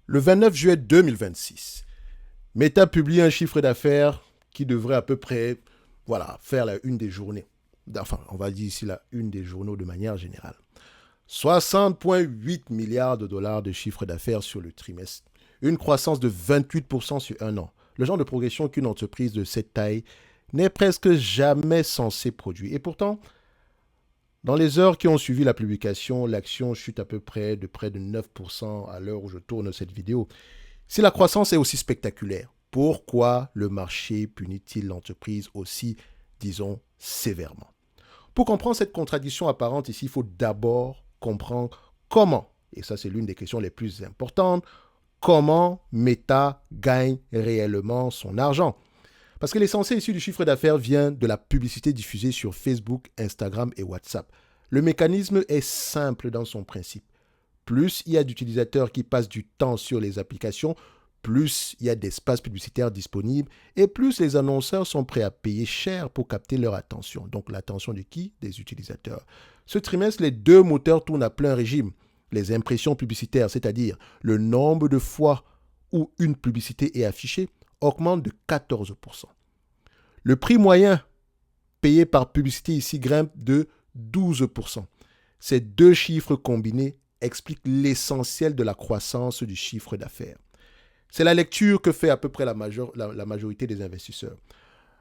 Le 29 juillet 2026, Meta publie un chiffre d'affaires qui devrait à peu près faire la une des journées. Enfin, on va dire ici la une des journaux de manière générale. 60,8 milliards de dollars de chiffre d'affaires sur le trimestre. Une croissance de 28% sur un an. Le genre de progression qu'une entreprise de cette taille n'est presque jamais censée produire. Et pourtant, dans les heures qui ont suivi la publication, l'action chute à peu près de près de 9% à l'heure où je tourne cette vidéo. Si la croissance est aussi spectaculaire, pourquoi le marché punit-il l'entreprise aussi, disons, sévèrement? Pour comprendre cette contradiction apparente ici, il faut d'abord comprendre comment, et ça c'est l'une des questions les plus importantes, comment Meta gagne réellement son argent. Parce que l'essentiel ici du chiffre d'affaires vient de la publicité diffusée sur Facebook, Instagram et WhatsApp. Le mécanisme est simple dans son principe. Plus il y a d'utilisateurs qui passent du temps sur les applications, plus il y a d'espace publicitaire disponible et plus les annonceurs sont prêts à payer cher pour capter leur attention. Donc l'attention de qui? Des utilisateurs. Ce trimestre, les deux moteurs tournent à plein régime. Les impressions publicitaires, c'est-à-dire le nombre de fois où une publicité est affichée, augmente de 14%. Le prix moyen payé par publicité ici grimpe de 12%. Ces deux chiffres combinés expliquent l'essentiel de la croissance du chiffre d'affaires. C'est la lecture que fait à peu près la majorité des investisseurs.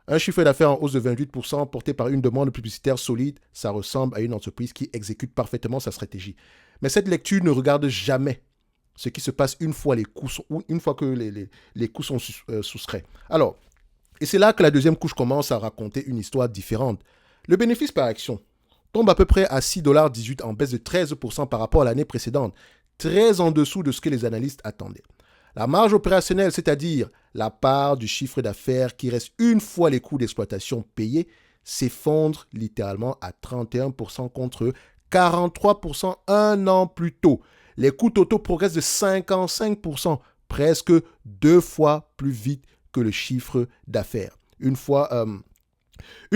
Un chiffre d'affaires en hausse de 28% porté par une demande publicitaire solide, ça ressemble à une entreprise qui exécute parfaitement sa stratégie. Mais cette lecture ne regarde jamais ce qui se passe une fois que les coûts sont soustraits. Alors, et c'est là que la deuxième couche commence à raconter une histoire différente. Le bénéfice par action tombe à peu près à 6,18$ en baisse de 13% par rapport à l'année précédente, très en dessous de ce que les analystes attendaient. La marge opérationnelle, c'est-à-dire la part du chiffre d'affaires qui reste une fois les coûts d'exploitation payés, s'effondre littéralement à 31% contre 43% un an plus tôt. Les coûts totaux progressent de 55%, presque deux fois plus vite que le chiffre d'affaires. Une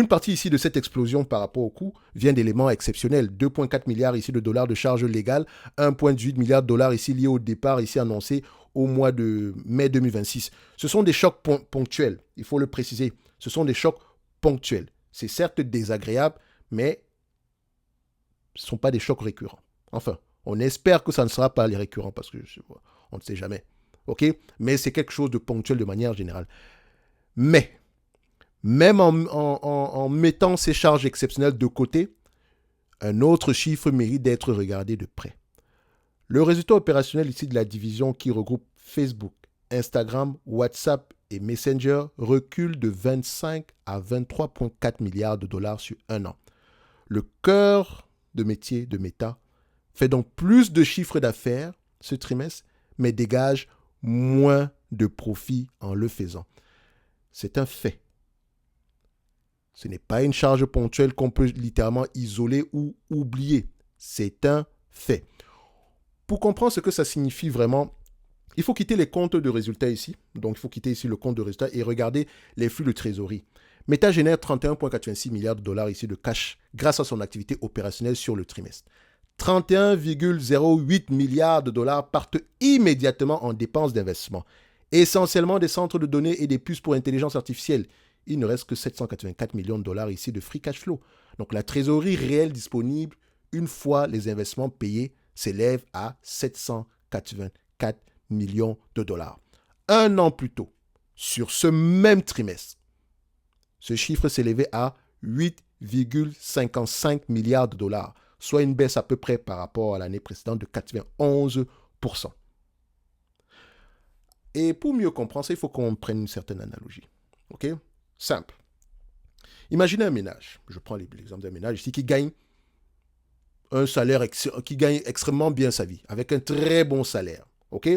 partie ici de cette explosion par rapport au coût vient d'éléments exceptionnels. 2,4 milliards ici de dollars de charges légales, 1,18 milliard de dollars ici liés au départ ici annoncé au mois de mai 2026. Ce sont des chocs ponctuels, il faut le préciser. Ce sont des chocs ponctuels. C'est certes désagréable, mais ce ne sont pas des chocs récurrents. Enfin, on espère que ça ne sera pas les récurrents parce que on ne sait jamais. OK? Mais c'est quelque chose de ponctuel de manière générale. Mais, même en mettant ces charges exceptionnelles de côté, un autre chiffre mérite d'être regardé de près. Le résultat opérationnel ici de la division qui regroupe Facebook, Instagram, WhatsApp et Messenger recule de 25 à 23,4 milliards de dollars sur un an. Le cœur de métier de Meta fait donc plus de chiffre d'affaires ce trimestre, mais dégage moins de profits en le faisant. C'est un fait. Ce n'est pas une charge ponctuelle qu'on peut littéralement isoler ou oublier. C'est un fait. Pour comprendre ce que ça signifie vraiment, il faut quitter les comptes de résultats ici. Donc, il faut quitter ici le compte de résultats et regarder les flux de trésorerie. Meta génère 31,86 milliards de dollars ici de cash grâce à son activité opérationnelle sur le trimestre. 31,08 milliards de dollars partent immédiatement en dépenses d'investissement, essentiellement des centres de données et des puces pour intelligence artificielle. Il ne reste que 784 millions de dollars ici de free cash flow. Donc la trésorerie réelle disponible, une fois les investissements payés, s'élève à 784 millions de dollars. Un an plus tôt, sur ce même trimestre, ce chiffre s'élevait à 8,55 milliards de dollars, soit une baisse à peu près par rapport à l'année précédente de 91%. Et pour mieux comprendre ça, il faut qu'on prenne une certaine analogie. OK? Simple. Imaginez un ménage. Je prends l'exemple d'un ménage ici qui gagne un salaire, qui gagne extrêmement bien sa vie, avec un très bon salaire. OK?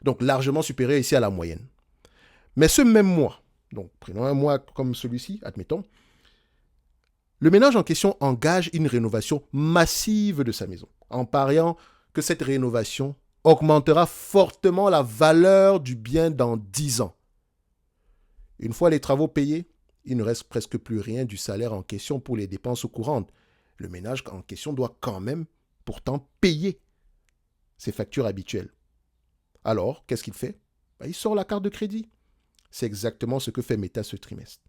Donc largement supérieur ici à la moyenne. Mais ce même mois, donc prenons un mois comme celui-ci, admettons, le ménage en question engage une rénovation massive de sa maison, en pariant que cette rénovation augmentera fortement la valeur du bien dans 10 ans. Une fois les travaux payés, il ne reste presque plus rien du salaire en question pour les dépenses courantes. Le ménage en question doit quand même pourtant payer ses factures habituelles. Alors, qu'est-ce qu'il fait? Il sort la carte de crédit. C'est exactement ce que fait Meta ce trimestre.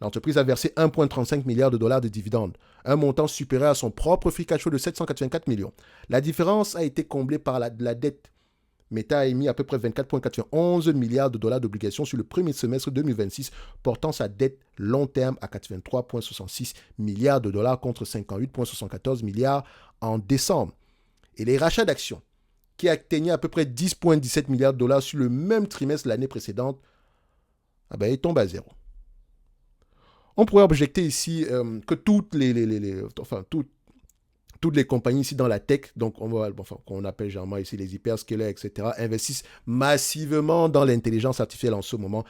L'entreprise a versé 1,35 milliard de dollars de dividendes, un montant supérieur à son propre free cash flow de 784 millions. La différence a été comblée par la dette. Meta a émis à peu près 24,91 milliards de dollars d'obligations sur le premier semestre 2026, portant sa dette long terme à 83,66 milliards de dollars contre 58,74 milliards en décembre. Et les rachats d'actions, qui atteignaient à peu près 10,17 milliards de dollars sur le même trimestre l'année précédente, ils tombent à zéro. On pourrait objecter ici que toutes les compagnies ici dans la tech, donc qu'on appelle généralement ici les hyperscalers, etc., investissent massivement dans l'intelligence artificielle en ce moment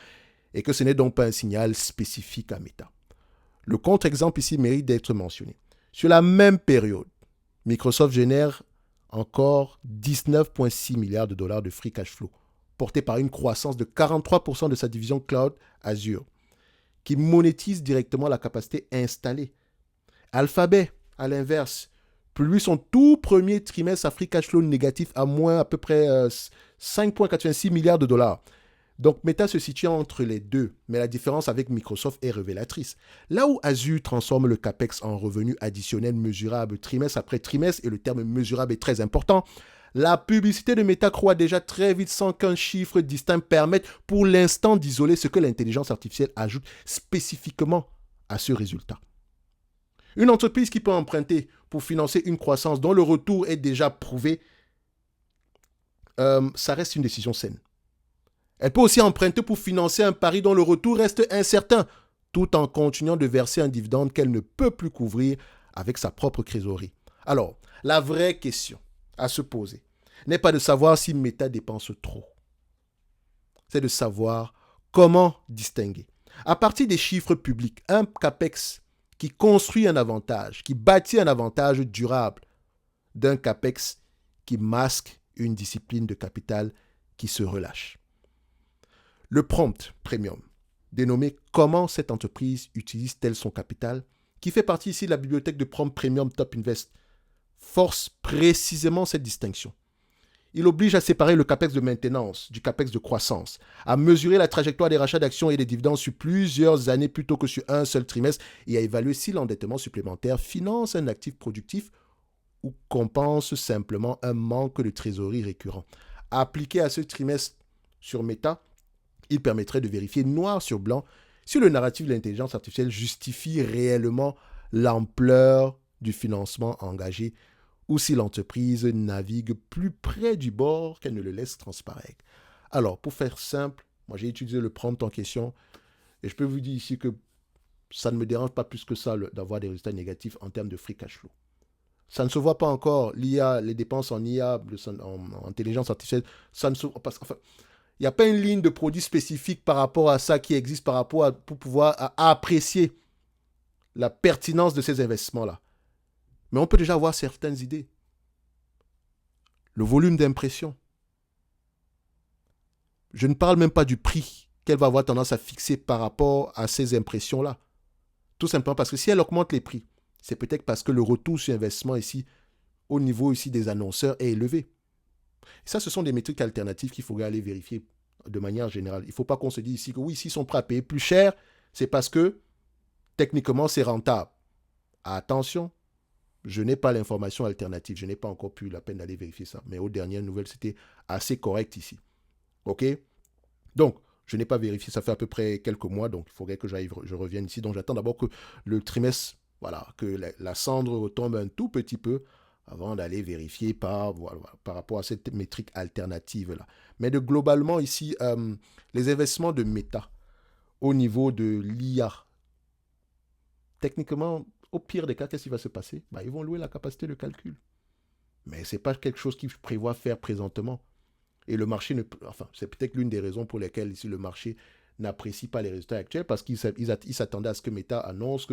et que ce n'est donc pas un signal spécifique à Meta. Le contre-exemple ici mérite d'être mentionné. Sur la même période, Microsoft génère encore 19,6 milliards de dollars de free cash flow, porté par une croissance de 43% de sa division cloud Azure, qui monétise directement la capacité installée. Alphabet, à l'inverse, publie son tout premier trimestre à free cash flow négatif à moins à peu près 5,86 milliards de dollars. Donc Meta se situe entre les deux, mais la différence avec Microsoft est révélatrice. Là où Azure transforme le CAPEX en revenu additionnel mesurable trimestre après trimestre, et le terme mesurable est très important, la publicité de Meta croît déjà très vite sans qu'un chiffre distinct permette pour l'instant d'isoler ce que l'intelligence artificielle ajoute spécifiquement à ce résultat. Une entreprise qui peut emprunter pour financer une croissance dont le retour est déjà prouvé, ça reste une décision saine. Elle peut aussi emprunter pour financer un pari dont le retour reste incertain, tout en continuant de verser un dividende qu'elle ne peut plus couvrir avec sa propre trésorerie. Alors, la vraie question à se poser n'est pas de savoir si Meta dépense trop. C'est de savoir comment distinguer. À partir des chiffres publics, un CAPEX qui construit un avantage, qui bâtit un avantage durable, d'un CAPEX qui masque une discipline de capital qui se relâche. Le prompt premium, dénommé Comment cette entreprise utilise-t-elle son capital, qui fait partie ici de la bibliothèque de prompt premium Top Invest, force précisément cette distinction. Il oblige à séparer le CAPEX de maintenance du CAPEX de croissance, à mesurer la trajectoire des rachats d'actions et des dividendes sur plusieurs années plutôt que sur un seul trimestre et à évaluer si l'endettement supplémentaire finance un actif productif ou compense simplement un manque de trésorerie récurrent. Appliqué à ce trimestre sur Meta, il permettrait de vérifier noir sur blanc si le narratif de l'intelligence artificielle justifie réellement l'ampleur du financement engagé ou si l'entreprise navigue plus près du bord qu'elle ne le laisse transparaître. Alors, pour faire simple, moi j'ai utilisé le prompt en question et je peux vous dire ici que ça ne me dérange pas plus que ça d'avoir des résultats négatifs en termes de free cash flow. Ça ne se voit pas encore. L'IA, les dépenses en IA, en intelligence artificielle, ça ne se voit pas. Enfin, il n'y a pas une ligne de produit spécifique par rapport à ça qui existe pour pouvoir apprécier la pertinence de ces investissements-là. Mais on peut déjà avoir certaines idées. Le volume d'impression. Je ne parle même pas du prix qu'elle va avoir tendance à fixer par rapport à ces impressions-là. Tout simplement parce que si elle augmente les prix, c'est peut-être parce que le retour sur investissement ici, au niveau ici des annonceurs, est élevé. Et ça, ce sont des métriques alternatives qu'il faudrait aller vérifier de manière générale. Il ne faut pas qu'on se dise ici que oui, s'ils sont prêts à payer plus cher, c'est parce que techniquement, c'est rentable. Attention, je n'ai pas l'information alternative. Je n'ai pas encore pu la peine d'aller vérifier ça. Mais aux dernières nouvelles, c'était assez correct ici. OK? Donc, je n'ai pas vérifié. Ça fait à peu près quelques mois. Donc, il faudrait que je revienne ici. Donc, j'attends d'abord que le trimestre, que la cendre retombe un tout petit peu avant d'aller vérifier par rapport à cette métrique alternative-là. Mais globalement, ici, les investissements de Meta au niveau de l'IA, techniquement, au pire des cas, qu'est-ce qui va se passer? Ils vont louer la capacité de calcul. Mais ce n'est pas quelque chose qu'ils prévoient faire présentement. Et le marché, c'est peut-être l'une des raisons pour lesquelles ici le marché n'apprécie pas les résultats actuels, parce qu'ils s'attendaient à ce que Meta annonce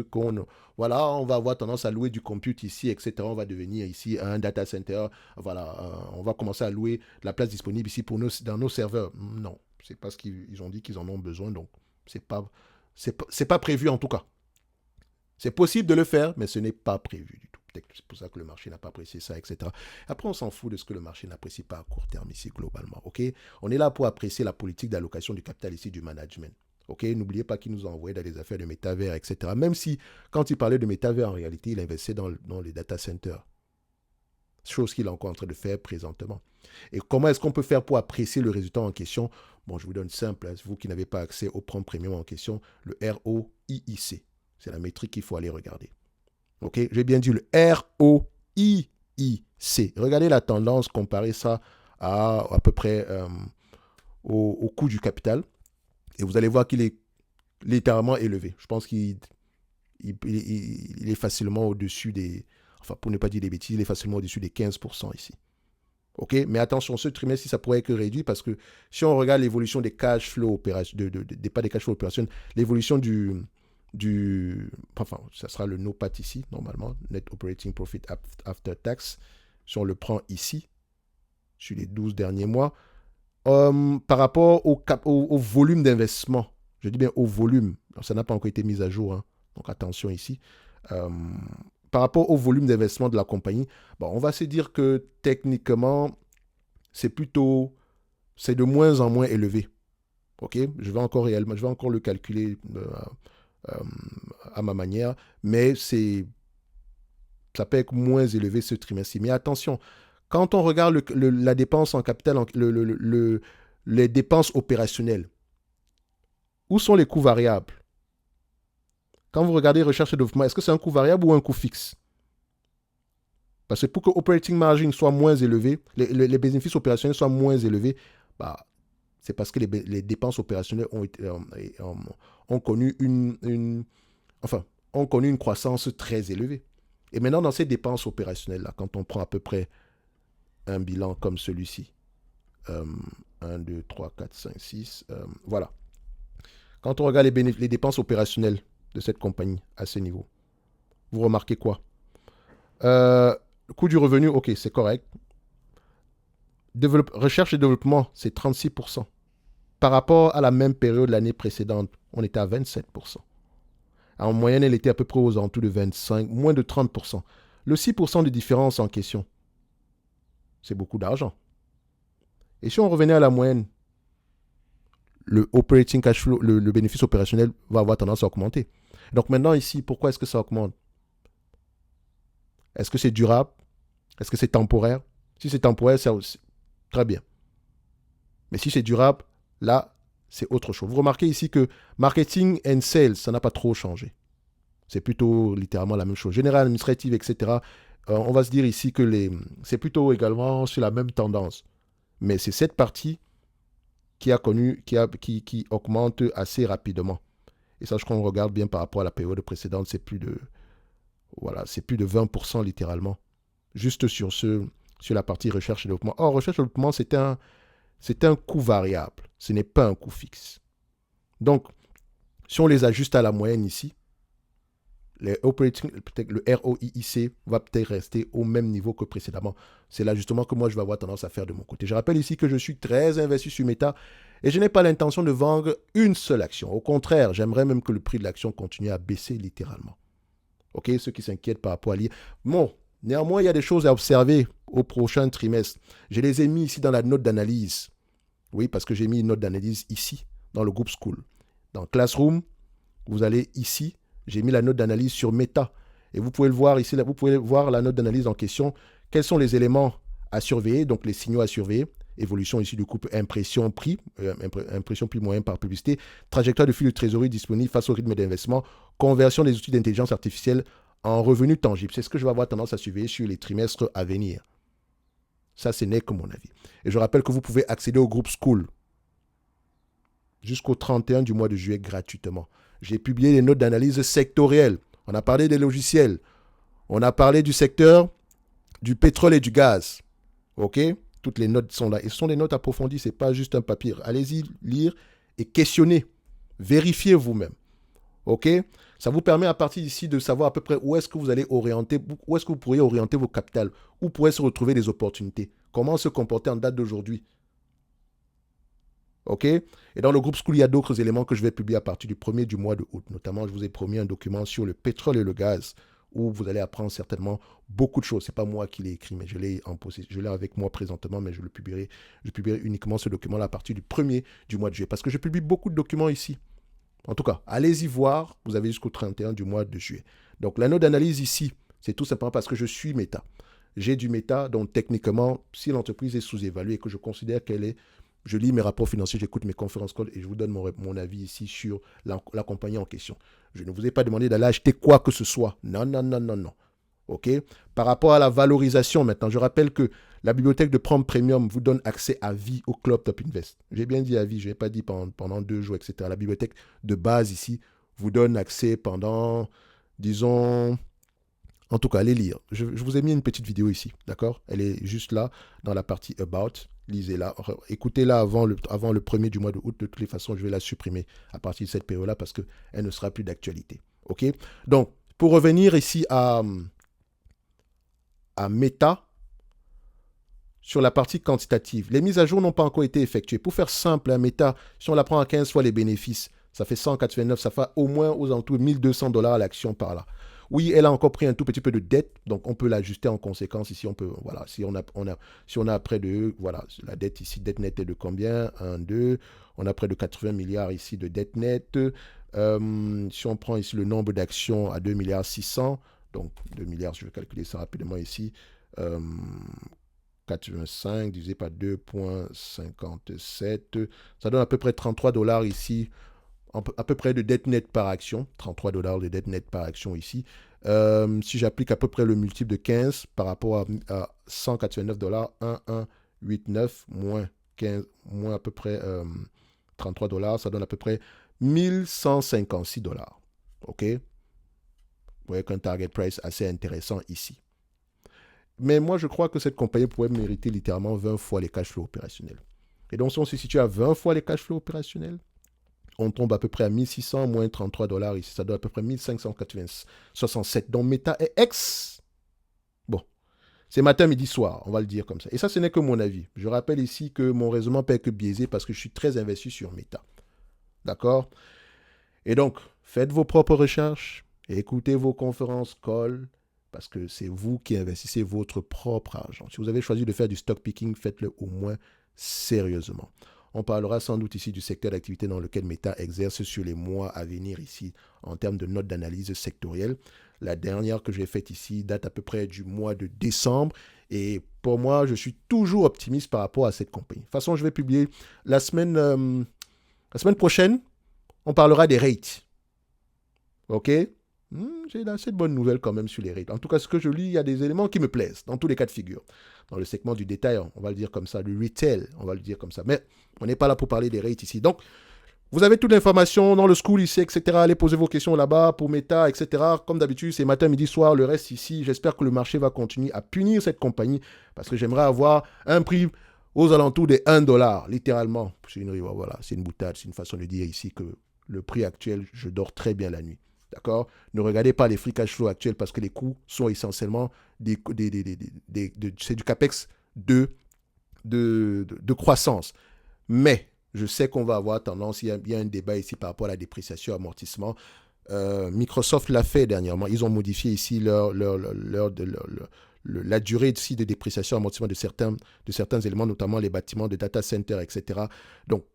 on va avoir tendance à louer du compute ici, etc. On va devenir ici un data center. On va commencer à louer la place disponible ici dans nos serveurs. Non, c'est parce qu'ils ont dit qu'ils en ont besoin, donc c'est pas prévu en tout cas. C'est possible de le faire, mais ce n'est pas prévu du tout. Peut-être que c'est pour ça que le marché n'a pas apprécié ça, etc. Après, on s'en fout de ce que le marché n'apprécie pas à court terme ici, globalement. Ok, on est là pour apprécier la politique d'allocation du capital ici, du management. Ok, n'oubliez pas qu'il nous a envoyé dans des affaires de métavers, etc. Même si, quand il parlait de métavers, en réalité, il investissait dans les data centers. Chose qu'il est encore en train de faire présentement. Et comment est-ce qu'on peut faire pour apprécier le résultat en question? Bon, je vous donne simple, hein, vous qui n'avez pas accès au prompt premium en question, le ROIC. C'est la métrique qu'il faut aller regarder. Ok, j'ai bien dit le ROIC. Regardez la tendance, comparez ça à peu près au coût du capital. Et vous allez voir qu'il est littéralement élevé. Je pense qu'il est facilement au-dessus des... Enfin, pour ne pas dire des bêtises, il est facilement au-dessus des 15% ici. Ok, mais attention, ce trimestre, ça pourrait être réduit parce que si on regarde l'évolution des cash flow opérationnels, pas des cash flow opérationnels, l'évolution enfin, ça sera le NOPAT ici, normalement, Net Operating Profit After Tax, si on le prend ici, sur les 12 derniers mois, par rapport au volume d'investissement, je dis bien au volume, alors, ça n'a pas encore été mis à jour, hein, donc attention ici, par rapport au volume d'investissement de la compagnie, bon, on va se dire que techniquement, c'est de moins en moins élevé. Ok, je vais encore le calculer à ma manière, mais ça peut être moins élevé ce trimestre. Mais attention, quand on regarde la dépense en capital, les dépenses opérationnelles, où sont les coûts variables? Quand vous regardez recherche et développement, est-ce que c'est un coût variable ou un coût fixe? Parce que pour que operating margin soit moins élevé, les bénéfices opérationnels soient moins élevés, bah, c'est parce que les dépenses opérationnelles ont connu ont connu une croissance très élevée. Et maintenant, dans ces dépenses opérationnelles-là, quand on prend à peu près un bilan comme celui-ci, 1, 2, 3, 4, 5, 6, voilà. Quand on regarde les dépenses opérationnelles de cette compagnie à ce niveau, vous remarquez quoi? Le coût du revenu, ok, c'est correct. Recherche et développement, c'est 36%. Par rapport à la même période l'année précédente, on était à 27%. En moyenne, elle était à peu près aux alentours de 25, moins de 30%. Le 6% de différence en question, c'est beaucoup d'argent. Et si on revenait à la moyenne, le operating cash flow, le bénéfice opérationnel va avoir tendance à augmenter. Donc maintenant ici, pourquoi est-ce que ça augmente? Est-ce que c'est durable? Est-ce que c'est temporaire? Si c'est temporaire, c'est très bien. Mais si c'est durable, là, c'est autre chose. Vous remarquez ici que marketing and sales, ça n'a pas trop changé. C'est plutôt littéralement la même chose. Général, administrative, etc. On va se dire ici que c'est plutôt également sur la même tendance. Mais c'est cette partie qui augmente assez rapidement. Et ça, qu'on regarde bien par rapport à la période précédente, c'est plus de 20% littéralement. Juste sur la partie recherche et développement. Or, recherche et développement, c'est un coût variable. Ce n'est pas un coût fixe. Donc, si on les ajuste à la moyenne ici, le ROIC va peut-être rester au même niveau que précédemment. C'est l'ajustement que moi, je vais avoir tendance à faire de mon côté. Je rappelle ici que je suis très investi sur Meta et je n'ai pas l'intention de vendre une seule action. Au contraire, j'aimerais même que le prix de l'action continue à baisser littéralement. Ok, ceux qui s'inquiètent par rapport à l'IA. Bon, néanmoins, il y a des choses à observer au prochain trimestre. Je les ai mis ici dans la note d'analyse. Oui, parce que j'ai mis une note d'analyse ici, dans le groupe School. Dans Classroom, vous allez ici, j'ai mis la note d'analyse sur Meta. Et vous pouvez le voir ici, vous pouvez voir la note d'analyse en question. Quels sont les éléments à surveiller, donc les signaux à surveiller? Évolution ici du couple impression-prix, impression-prix moyen par publicité, trajectoire de flux de trésorerie disponible face au rythme d'investissement, conversion des outils d'intelligence artificielle en revenus tangibles. C'est ce que je vais avoir tendance à surveiller sur les trimestres à venir. Ça, ce n'est que mon avis. Et je rappelle que vous pouvez accéder au groupe School jusqu'au 31 du mois de juillet gratuitement. J'ai publié les notes d'analyse sectorielles. On a parlé des logiciels. On a parlé du secteur du pétrole et du gaz. OK? Toutes les notes sont là. Et ce sont des notes approfondies. Ce n'est pas juste un papier. Allez-y lire et questionnez. Vérifiez vous-même. OK? Ça vous permet à partir d'ici de savoir à peu près où est-ce que vous allez orienter, où est-ce que vous pourriez orienter vos capitales, où pourraient se retrouver des opportunités, comment se comporter en date d'aujourd'hui. OK? Et dans le groupe School, il y a d'autres éléments que je vais publier à partir du 1er du mois de août. Notamment, je vous ai promis un document sur le pétrole et le gaz où vous allez apprendre certainement beaucoup de choses. Ce n'est pas moi qui l'ai écrit, mais je l'ai avec moi présentement, mais je publierai uniquement ce document-là à partir du 1er du mois de juillet. Parce que je publie beaucoup de documents ici. En tout cas, allez-y voir. Vous avez jusqu'au 31 du mois de juillet. Donc, la note d'analyse ici, c'est tout simplement parce que je suis méta. J'ai du méta, donc techniquement, si l'entreprise est sous-évaluée et que je considère qu'elle est, je lis mes rapports financiers, j'écoute mes conférences calls et je vous donne mon avis ici sur la compagnie en question. Je ne vous ai pas demandé d'aller acheter quoi que ce soit. Non, non, non, non, non. OK? Par rapport à la valorisation maintenant, je rappelle que la bibliothèque de Prompt Premium vous donne accès à vie au Club Top Invest. J'ai bien dit à vie, je n'ai pas dit pendant 2 jours, etc. La bibliothèque de base ici vous donne accès pendant, disons, en tout cas, allez lire. Je vous ai mis une petite vidéo ici, d'accord? Elle est juste là, dans la partie About. Lisez-la. Écoutez-la avant le 1er du mois de août. De toutes les façons, je vais la supprimer à partir de cette période-là parce qu'elle ne sera plus d'actualité. OK? Donc, pour revenir ici à Meta, sur la partie quantitative, les mises à jour n'ont pas encore été effectuées. Pour faire simple, un Meta, si on la prend à 15 fois les bénéfices, ça fait 189, ça fait au moins aux alentours de 1200 $ à l'action par là. Oui, elle a encore pris un tout petit peu de dette, donc on peut l'ajuster en conséquence. Ici, on peut, voilà, si on a près de, voilà, la dette ici, dette nette est de combien? 1, 2, on a près de 80 milliards ici de dette nette. Si on prend ici le nombre d'actions à 2 milliards 600, donc 2 milliards, je vais calculer ça rapidement ici, 85 divisé par 2,57, ça donne à peu près 33 $ ici, à peu près de dette nette par action, 33 $ de dette nette par action ici. Si j'applique à peu près le multiple de 15 par rapport à 189 $, 1189 moins 15, moins à peu près 33 $, ça donne à peu près 1156 $. OK? Vous voyez qu'un target price assez intéressant ici. Mais moi, je crois que cette compagnie pourrait mériter littéralement 20 fois les cash flows opérationnels. Et donc, si on se situe à 20 fois les cash flows opérationnels, on tombe à peu près à 1600 moins 33 $ ici. Ça donne à peu près 1567. Donc, Meta est Bon, c'est matin, midi, soir, on va le dire comme ça. Et ça, ce n'est que mon avis. Je rappelle ici que mon raisonnement peut être que biaisé parce que je suis très investi sur Meta. D'accord? Et donc, faites vos propres recherches, écoutez vos conférences, call, parce que c'est vous qui investissez votre propre argent. Si vous avez choisi de faire du stock picking, faites-le au moins sérieusement. On parlera sans doute ici du secteur d'activité dans lequel Meta exerce sur les mois à venir ici en termes de notes d'analyse sectorielle. La dernière que j'ai faite ici date à peu près du mois de décembre et pour moi, je suis toujours optimiste par rapport à cette compagnie. De toute façon, je vais publier la semaine prochaine, on parlera des rates. OK? J'ai assez de bonnes nouvelles quand même sur les rates. En tout cas, ce que je lis, il y a des éléments qui me plaisent dans tous les cas de figure. Dans le segment du détail, on va le dire comme ça, du retail, on va le dire comme ça. Mais on n'est pas là pour parler des rates ici. Donc, vous avez toute l'information dans le school ici, etc. Allez poser vos questions là-bas pour Meta, etc. Comme d'habitude, c'est matin, midi, soir. Le reste ici, j'espère que le marché va continuer à punir cette compagnie parce que j'aimerais avoir un prix aux alentours des 1 $, littéralement. C'est voilà, c'est une boutade, c'est une façon de dire ici que le prix actuel, je dors très bien la nuit. D'accord? Ne regardez pas les free cash flow actuels parce que les coûts sont essentiellement c'est du capex de croissance. Mais je sais qu'on va avoir tendance, il y a un débat ici par rapport à la dépréciation, amortissement. Microsoft l'a fait dernièrement. Ils ont modifié ici la durée ici de dépréciation, amortissement de certains éléments, notamment les bâtiments de data center, etc. Donc,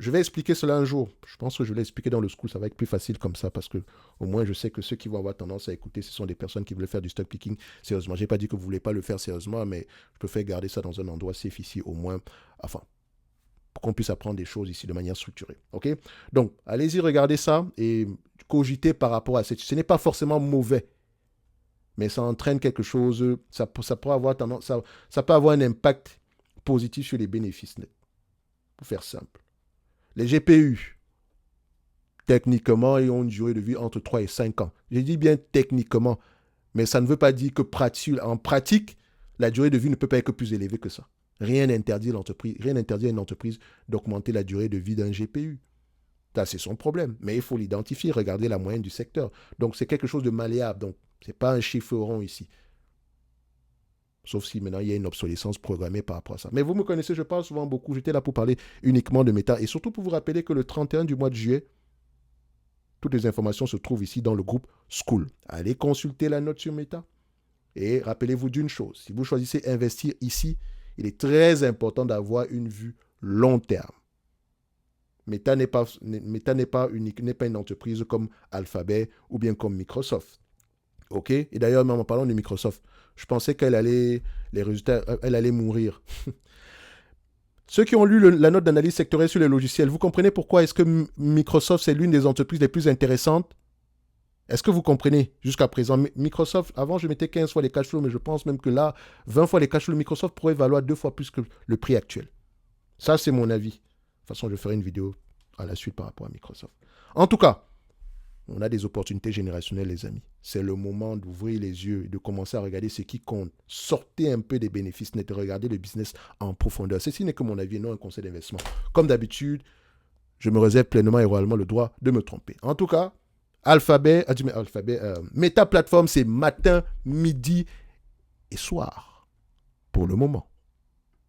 je vais expliquer cela un jour. Je pense que je vais l'expliquer dans le school. Ça va être plus facile comme ça parce que au moins je sais que ceux qui vont avoir tendance à écouter, ce sont des personnes qui veulent faire du stock picking sérieusement. Je n'ai pas dit que vous ne voulez pas le faire sérieusement, mais je préfère garder ça dans un endroit safe ici au moins. Enfin, pour qu'on puisse apprendre des choses ici de manière structurée. OK? Donc, allez-y, regardez ça et cogitez par rapport à cette... Ce n'est pas forcément mauvais, mais ça entraîne quelque chose. Ça peut avoir tendance... Ça peut avoir un impact positif sur les bénéfices nets. Pour faire simple. Les GPU, techniquement, ils ont une durée de vie entre 3 et 5 ans. Je dis bien techniquement, mais ça ne veut pas dire que en pratique, la durée de vie ne peut pas être plus élevée que ça. Rien n'interdit à une entreprise d'augmenter la durée de vie d'un GPU. Ça, c'est son problème. Mais il faut l'identifier, regarder la moyenne du secteur. Donc, c'est quelque chose de malléable. Donc, ce n'est pas un chiffre rond ici. Sauf si maintenant il y a une obsolescence programmée par rapport à ça. Mais vous me connaissez, je parle souvent beaucoup. J'étais là pour parler uniquement de Meta et surtout pour vous rappeler que le 31 du mois de juillet, toutes les informations se trouvent ici dans le groupe School. Allez consulter la note sur Meta. Et rappelez-vous d'une chose, si vous choisissez investir ici, il est très important d'avoir une vue long terme. Meta n'est pas une entreprise comme Alphabet ou bien comme Microsoft. OK? Et d'ailleurs, même en parlant de Microsoft, je pensais les résultats, elle allait mourir. Ceux qui ont lu la note d'analyse sectorielle sur les logiciels, vous comprenez pourquoi est-ce que Microsoft, c'est l'une des entreprises les plus intéressantes? Est-ce que vous comprenez jusqu'à présent? Microsoft, avant, je mettais 15 fois les cash flows, mais je pense même que là, 20 fois les cash flows, Microsoft pourrait valoir 2 fois plus que le prix actuel. Ça, c'est mon avis. De toute façon, je ferai une vidéo à la suite par rapport à Microsoft. En tout cas, on a des opportunités générationnelles, les amis. C'est le moment d'ouvrir les yeux et de commencer à regarder ce qui compte. Sortez un peu des bénéfices nets et regardez le business en profondeur. Ceci n'est que mon avis et non un conseil d'investissement. Comme d'habitude, je me réserve pleinement et royalement le droit de me tromper. En tout cas, Meta Platform, c'est matin, midi et soir pour le moment.